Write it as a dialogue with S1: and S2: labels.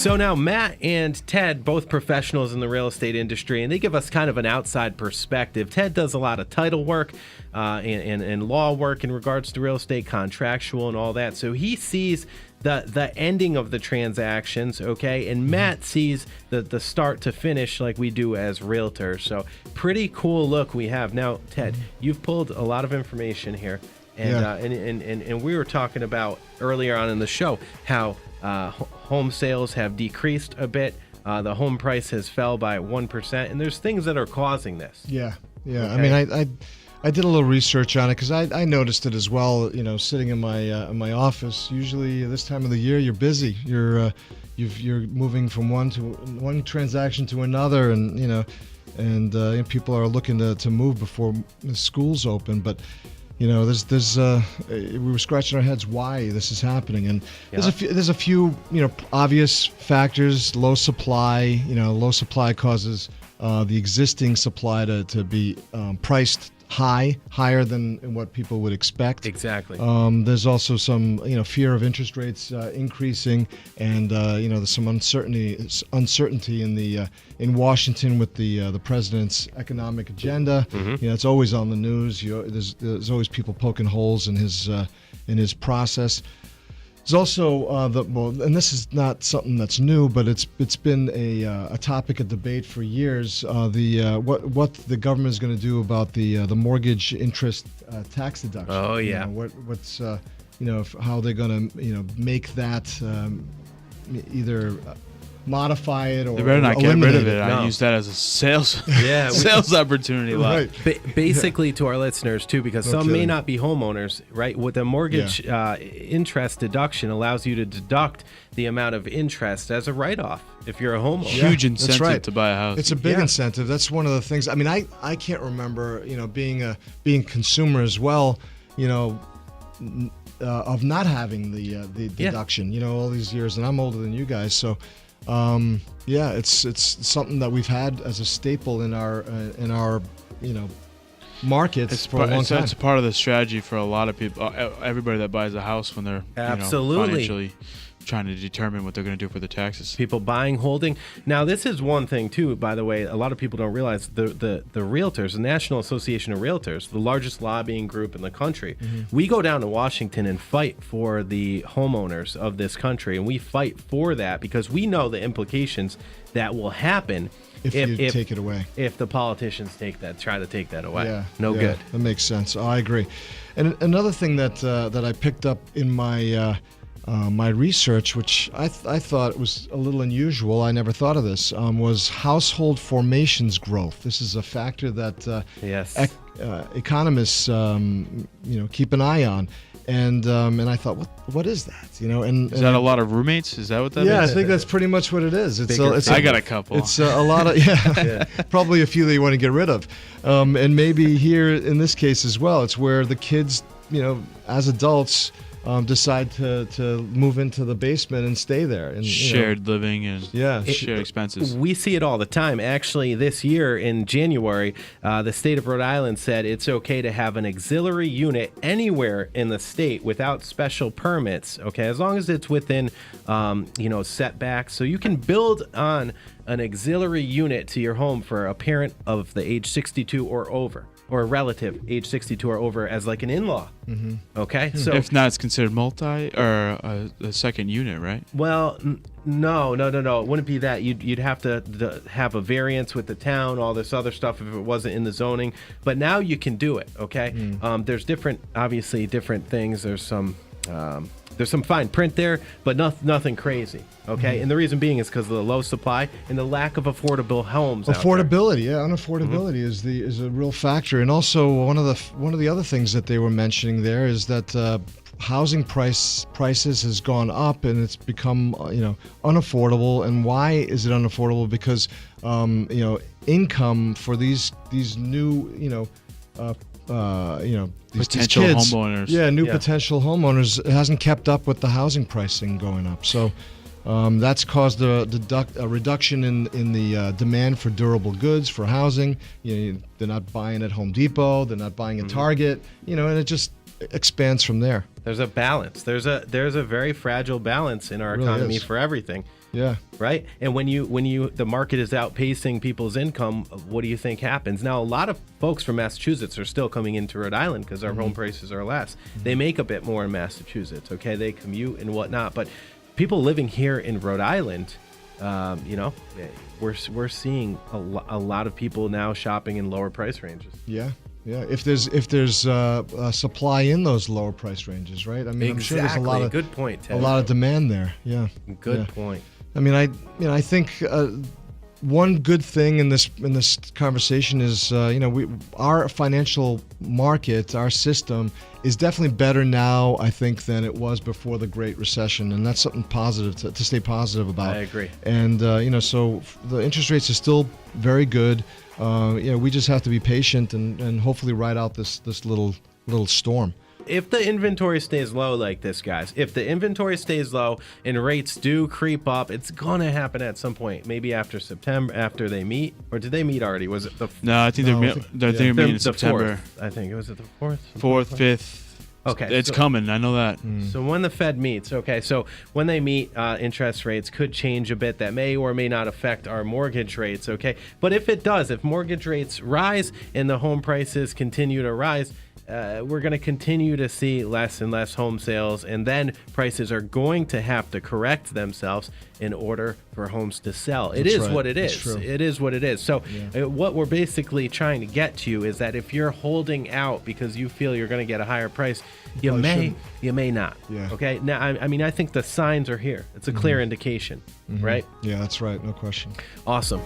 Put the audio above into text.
S1: So now Matt and Ted, both professionals in the real estate industry, and they give us kind of an outside perspective. Ted does a lot of title work and law work in regards to real estate, contractual and all that. So he sees the ending of the transactions, okay? And Matt sees the start to finish like we do as realtors. So pretty cool look we have. Now, Ted, you've pulled a lot of information here. And we were talking about earlier on in the show how home sales have decreased a bit. The home price has fell by 1%, and there's things that are causing this.
S2: Yeah.
S1: Okay?
S2: I mean, I did a little research on it because I noticed it as well. You know, sitting in my office. Usually this time of the year, you're busy. You're moving from one transaction to another, and people are looking to move before the schools open, but. You know, we were scratching our heads why this is happening, and there's a few obvious factors. Low supply. Low supply causes the existing supply to be priced higher than what people would expect.
S1: Exactly.
S2: There's also some fear of interest rates increasing, and there's some uncertainty in Washington with the president's economic agenda.
S1: Mm-hmm.
S2: It's always on the news. There's always people poking holes in his process. There's also and this is not something that's new, but it's been a topic of debate for years. What the government is going to do about the mortgage interest tax deduction.
S1: Oh yeah.
S2: What's how they're going to make that either modify it or
S3: they better not get rid of it.
S1: No.
S3: I use that as a sales opportunity.
S2: Right.
S1: Basically, to our listeners too, because some may not be homeowners, right? With the mortgage interest deduction allows you to deduct the amount of interest as a write-off if you're a homeowner.
S3: Huge incentive to buy a house.
S2: It's a big incentive. That's one of the things. I mean, I can't remember, being a consumer as well, of not having the deduction, all these years, and I'm older than you guys, so. It's something that we've had as a staple in our markets for a long time.
S3: It's part of the strategy for a lot of people, everybody that buys a house when they're financially trying to determine what they're going to do for the taxes.
S1: People buying, holding. Now, this is one thing, too, by the way, a lot of people don't realize the realtors, the National Association of Realtors, the largest lobbying group in the country, we go down to Washington and fight for the homeowners of this country, and we fight for that because we know the implications that will happen
S2: if you take it away.
S1: If the politicians try to take that away. Good.
S2: That makes sense. I agree. And another thing that I picked up in my research, which I thought was a little unusual, I never thought of this, was household formations growth. This is a factor that economists keep an eye on, and I thought, what is that?
S3: Is that a lot of roommates? Is that what that means?
S2: Yeah, I think that's pretty much what it is.
S3: I got a couple.
S2: It's a lot of probably a few that you want to get rid of, and maybe here in this case as well, it's where the kids, as adults. Decide to move into the basement and stay there. And
S3: shared living and shared expenses.
S1: We see it all the time. Actually, this year in January, the state of Rhode Island said it's okay to have an auxiliary unit anywhere in the state without special permits, okay, as long as it's within, setbacks. So you can build on an auxiliary unit to your home for a parent of the age 62 or over. Or a relative, age 62 or over, as like an in-law. Mm-hmm. Okay, so
S3: if not, it's considered multi or a second unit, right?
S1: Well, no. It wouldn't be that. You'd have to have a variance with the town, all this other stuff if it wasn't in the zoning. But now you can do it. Okay, there's different things. There's some fine print there, but nothing crazy. Okay, and the reason being is because of the low supply and the lack of affordable homes.
S2: Affordability, unaffordability is a real factor, and also one of the other things that they were mentioning there is that housing prices has gone up and it's become unaffordable. And why is it unaffordable? Because income for these new
S3: potential homeowners.
S2: Yeah, potential homeowners hasn't kept up with the housing pricing going up. So that's caused a reduction in the demand for durable goods for housing. They're not buying at Home Depot. They're not buying at Target. And it just expands from there.
S1: There's a balance. There's a very fragile balance in our economy for everything.
S2: Yeah.
S1: Right. And when the market is outpacing people's income, what do you think happens? Now, a lot of folks from Massachusetts are still coming into Rhode Island because our home prices are less. They make a bit more in Massachusetts. Okay. They commute and whatnot. But people living here in Rhode Island, we're seeing a lot of people now shopping in lower price ranges.
S2: Yeah. Yeah, if there's a supply in those lower price ranges, right? I mean, I'm sure there's a lot of
S1: good point, Ted.
S2: A lot of demand there. Yeah,
S1: good point.
S2: I mean, I think one good thing in this conversation is our financial market, our system is definitely better now, I think, than it was before the Great Recession, and that's something positive to stay positive about.
S1: I agree.
S2: And so the interest rates are still very good. We just have to be patient and hopefully ride out this little storm.
S1: If the inventory stays low like this, guys, if the inventory stays low and rates do creep up, it's going to happen at some point, maybe after September, after they meet. Or did they meet already? Was it the...
S3: No, I think they're meeting in September.
S1: 4th, I think. Was it the 4th?
S3: 4th, 5th.
S1: Okay.
S3: It's coming. I know that.
S1: So when the Fed meets, okay, so when they meet, interest rates could change a bit. That may or may not affect our mortgage rates, okay? But if it does, if mortgage rates rise and the home prices continue to rise, we're going to continue to see less and less home sales, and then prices are going to have to correct themselves in order for homes to sell. It is what it is. It is what it is. So what we're basically trying to get to is that if you're holding out because you feel you're going to get a higher price, you may not.
S2: Yeah.
S1: Okay. Now, I mean, I think the signs are here. It's a clear indication, right?
S2: Yeah, that's right. No question.
S1: Awesome.